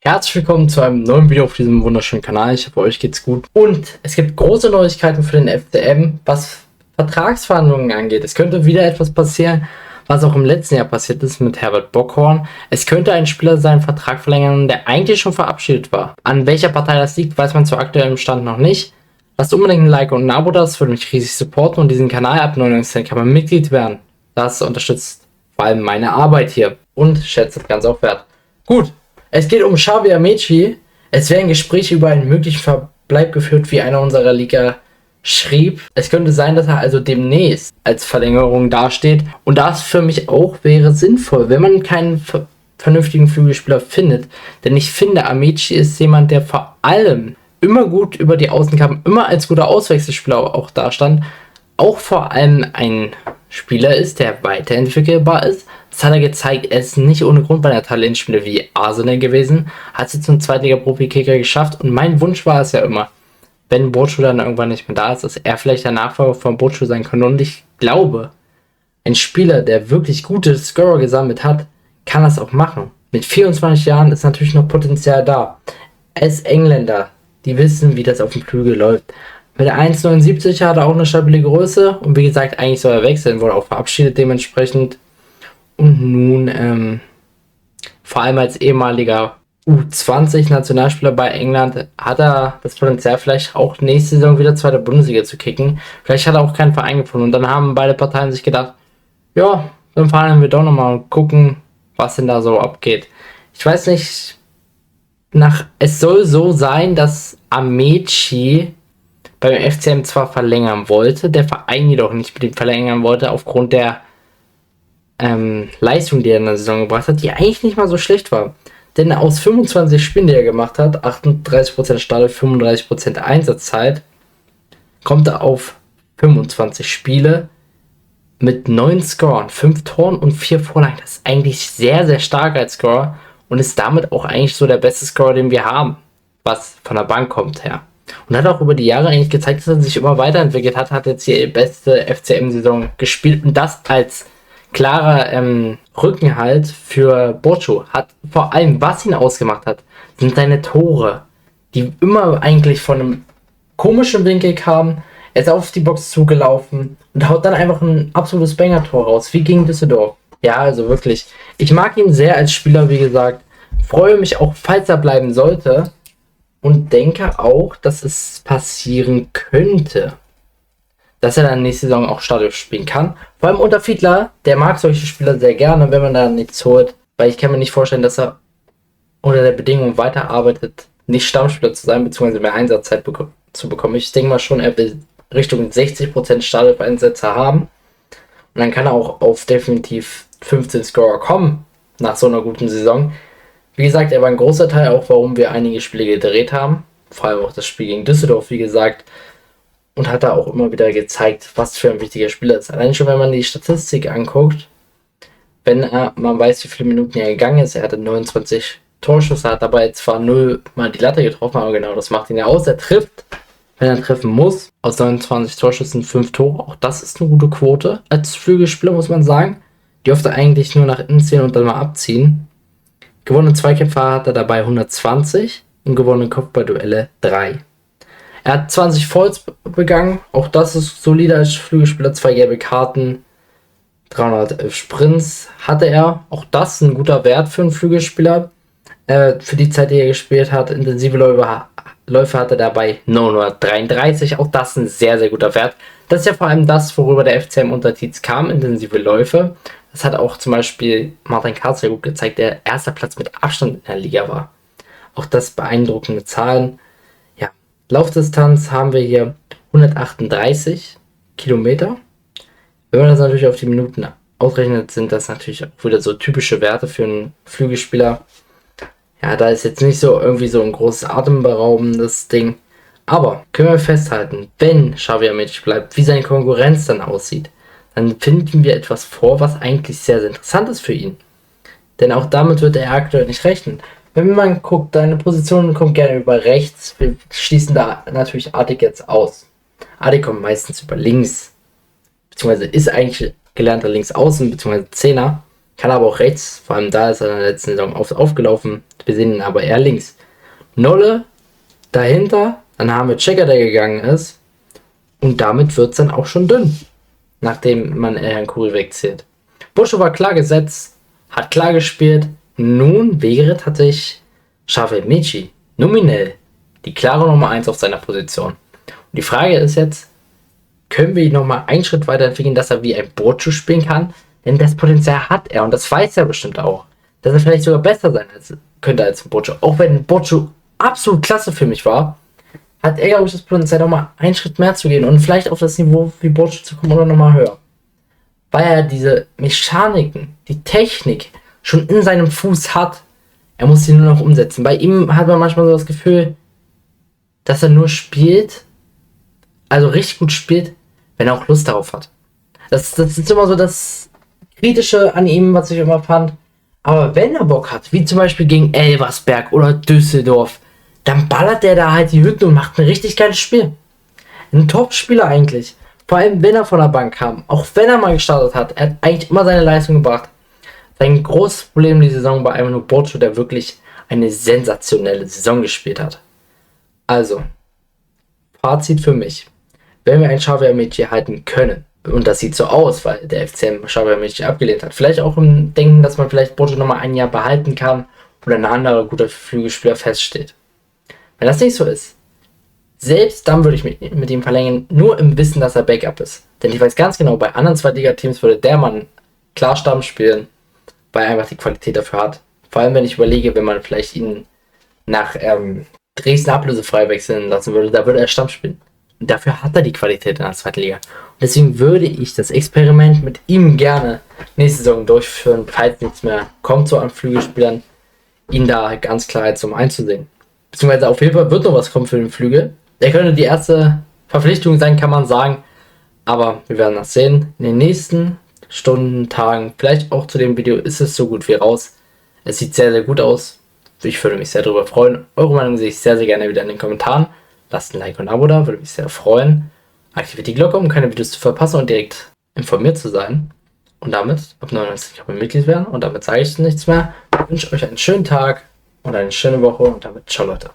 Herzlich willkommen zu einem neuen Video auf diesem wunderschönen Kanal. Ich hoffe, euch geht's gut. Und es gibt große Neuigkeiten für den FCM, was Vertragsverhandlungen angeht. Es könnte wieder etwas passieren, was auch im letzten Jahr passiert ist mit Herbert Bockhorn. Es könnte ein Spieler seinen Vertrag verlängern, der eigentlich schon verabschiedet war. An welcher Partei das liegt, weiß man zu aktuellem Stand noch nicht. Lasst unbedingt ein Like und ein Abo da, das würde mich riesig supporten und diesen Kanal ab 99 Cent kann man Mitglied werden. Das unterstützt vor allem meine Arbeit hier und schätzt das Ganze auch wert. Gut, es geht um Xavi Amici. Es werden Gespräche über einen möglichen Verbleib geführt, wie einer unserer Liga schrieb. Es könnte sein, dass er also demnächst als Verlängerung dasteht. Und das für mich auch wäre sinnvoll, wenn man keinen vernünftigen Flügelspieler findet. Denn ich finde, Amici ist jemand, der vor allem immer gut über die Außen kam, immer als guter Auswechselspieler auch dastand. Auch vor allem ein Spieler ist, der weiterentwickelbar ist. Das hat er gezeigt. Er ist nicht ohne Grund bei einer Talentspieler wie Arsenal gewesen. Hat sie zum Zweitliga-Profi-Kicker geschafft. Und mein Wunsch war es ja immer, wenn Bochu dann irgendwann nicht mehr da ist, dass er vielleicht der Nachfolger von Bochu sein kann. Und ich glaube, ein Spieler, der wirklich gute Scorer gesammelt hat, kann das auch machen. Mit 24 Jahren ist natürlich noch Potenzial da. Er ist Engländer. Die wissen, wie das auf dem Flügel läuft. Mit 1,79 hat er auch eine stabile Größe. Und wie gesagt, eigentlich soll er wechseln, wurde auch verabschiedet dementsprechend. Und nun, vor allem als ehemaliger U20-Nationalspieler bei England, hat er das Potenzial, vielleicht auch nächste Saison wieder zweite Bundesliga zu kicken. Vielleicht hat er auch keinen Verein gefunden. Und dann haben beide Parteien sich gedacht, ja, dann fahren wir doch nochmal und gucken, was denn da so abgeht. Ich weiß nicht, es soll so sein, dass Amici beim FCM zwar verlängern wollte, der Verein jedoch nicht mit ihm verlängern wollte, aufgrund der Leistung, die er in der Saison gebracht hat, die eigentlich nicht mal so schlecht war. Denn aus 25 Spielen, die er gemacht hat, 38% Start, 35% Einsatzzeit, kommt er auf 25 Spiele mit 9 Scoren, 5 Toren und 4 Vorlagen. Das ist eigentlich sehr, sehr stark als Scorer und ist damit auch eigentlich so der beste Scorer, den wir haben, was von der Bank kommt her. Und hat auch über die Jahre eigentlich gezeigt, dass er sich immer weiterentwickelt hat, hat jetzt hier die beste FCM-Saison gespielt und das als klarer Rückenhalt für Bochu. Hat vor allem, was ihn ausgemacht hat, sind seine Tore, die immer eigentlich von einem komischen Winkel kamen. Er ist auf die Box zugelaufen und haut dann einfach ein absolutes Banger-Tor raus, wie gegen Düsseldorf. Ja, also wirklich. Ich mag ihn sehr als Spieler, wie gesagt. Freue mich auch, falls er bleiben sollte. Und denke auch, dass es passieren könnte, dass er dann nächste Saison auch Startelf spielen kann. Vor allem unter Fiedler, der mag solche Spieler sehr gerne, wenn man da nichts holt. Weil ich kann mir nicht vorstellen, dass er unter der Bedingung weiterarbeitet, nicht Stammspieler zu sein, beziehungsweise mehr Einsatzzeit zu bekommen. Ich denke mal schon, er will Richtung 60% Startelf-Einsätze haben. Und dann kann er auch auf definitiv 15 Scorer kommen, nach so einer guten Saison. Wie gesagt, er war ein großer Teil auch, warum wir einige Spiele gedreht haben. Vor allem auch das Spiel gegen Düsseldorf, wie gesagt. Und hat da auch immer wieder gezeigt, was für ein wichtiger Spieler ist. Allein schon, wenn man die Statistik anguckt, man weiß, wie viele Minuten er gegangen ist. Er hatte 29 Torschüsse, hat dabei zwar 0 mal die Latte getroffen, aber genau, das macht ihn ja aus. Er trifft, wenn er treffen muss. Aus 29 Torschüssen 5 Tore. Auch das ist eine gute Quote als Flügelspieler, muss man sagen. Die dürfte eigentlich nur nach innen ziehen und dann mal abziehen. Gewonnene Zweikämpfe hat er dabei 120 und gewonnene Kopfballduelle 3. Er hat 20 Fouls begangen, auch das ist solide als Flügelspieler, 2 gelbe Karten, 311 Sprints hatte er, auch das ein guter Wert für einen Flügelspieler. Für die Zeit, die er gespielt hat, intensive Läufe hat er dabei 933, auch das ein sehr, sehr guter Wert. Das ist ja vor allem das, worüber der FCM unter Tietz kam, intensive Läufe. Das hat auch zum Beispiel Martin Karl sehr gut gezeigt, der erster Platz mit Abstand in der Liga war. Auch das beeindruckende Zahlen. Ja, Laufdistanz haben wir hier 138 Kilometer. Wenn man das natürlich auf die Minuten ausrechnet, sind das natürlich auch wieder so typische Werte für einen Flügelspieler. Ja, da ist jetzt nicht so irgendwie so ein großes atemberaubendes Ding. Aber können wir festhalten, wenn Xavi Amici bleibt, wie seine Konkurrenz dann aussieht, dann finden wir etwas vor, was eigentlich sehr, sehr interessant ist für ihn. Denn auch damit wird er aktuell nicht rechnen. Wenn man guckt, deine Position kommt gerne über rechts. Wir schließen da natürlich Artig jetzt aus. Artig kommt meistens über links. Beziehungsweise ist eigentlich gelernter Linksaußen, beziehungsweise Zehner. Kann aber auch rechts, vor allem da ist er in der letzten Saison aufgelaufen. Wir sehen ihn aber eher links. Nolle dahinter, dann haben wir Checker, der gegangen ist. Und damit wird es dann auch schon dünn, nachdem man Herrn Kuri wegzählt. Boscho war klar gesetzt, hat klar gespielt. Nun wäre tatsächlich Xavier Michi nominell die klare Nummer 1 auf seiner Position. Und die Frage ist jetzt, können wir ihn nochmal einen Schritt weiterentwickeln, dass er wie ein Boscho spielen kann? Denn das Potenzial hat er und das weiß er bestimmt auch. Dass er vielleicht sogar besser sein könnte als ein Boscho. Auch wenn Boscho absolut klasse für mich war, hat er, glaube ich, das Potenzial, nochmal einen Schritt mehr zu gehen und vielleicht auf das Niveau wie Boscho zu kommen oder nochmal höher. Weil er diese Mechaniken, die Technik schon in seinem Fuß hat. Er muss sie nur noch umsetzen. Bei ihm hat man manchmal so das Gefühl, dass er nur spielt, also richtig gut spielt, wenn er auch Lust darauf hat. Das ist immer so das Kritische an ihm, was ich immer fand. Aber wenn er Bock hat, wie zum Beispiel gegen Elversberg oder Düsseldorf, dann ballert der da halt die Hütten und macht ein richtig geiles Spiel. Ein Top-Spieler eigentlich. Vor allem, wenn er von der Bank kam. Auch wenn er mal gestartet hat. Er hat eigentlich immer seine Leistung gebracht. Sein großes Problem die Saison war einfach nur Boscho, der wirklich eine sensationelle Saison gespielt hat. Also, Fazit für mich. Wenn wir einen Xavier Michi halten können, und das sieht so aus, weil der FCM Xavier Michi abgelehnt hat, vielleicht auch im Denken, dass man vielleicht Boscho nochmal ein Jahr behalten kann oder ein anderer guter Flügelspieler feststeht. Wenn das nicht so ist, selbst dann würde ich mit ihm verlängern, nur im Wissen, dass er Backup ist. Denn ich weiß ganz genau, bei anderen Zweitliga-Teams würde der Mann klar Stamm spielen, weil er einfach die Qualität dafür hat. Vor allem, wenn ich überlege, wenn man vielleicht ihn nach Dresden ablösefrei wechseln lassen würde, da würde er Stamm spielen. Und dafür hat er die Qualität in der zweiten Liga. Und deswegen würde ich das Experiment mit ihm gerne nächste Saison durchführen, falls nichts mehr kommt so an Flügelspielern, ihn da ganz klar jetzt einzusehen. Beziehungsweise auf jeden Fall wird noch was kommen für den Flügel. Der könnte die erste Verpflichtung sein, kann man sagen. Aber wir werden das sehen. In den nächsten Stunden, Tagen, vielleicht auch zu dem Video ist es so gut wie raus. Es sieht sehr, sehr gut aus. Ich würde mich sehr darüber freuen. Eure Meinung sehe ich sehr, sehr gerne wieder in den Kommentaren. Lasst ein Like und ein Abo da, würde mich sehr freuen. Aktiviert die Glocke, um keine Videos zu verpassen und direkt informiert zu sein. Und damit ab 99 Mitglied werden. Und damit sage ich nichts mehr. Ich wünsche euch einen schönen Tag und eine schöne Woche. Und damit ciao Leute.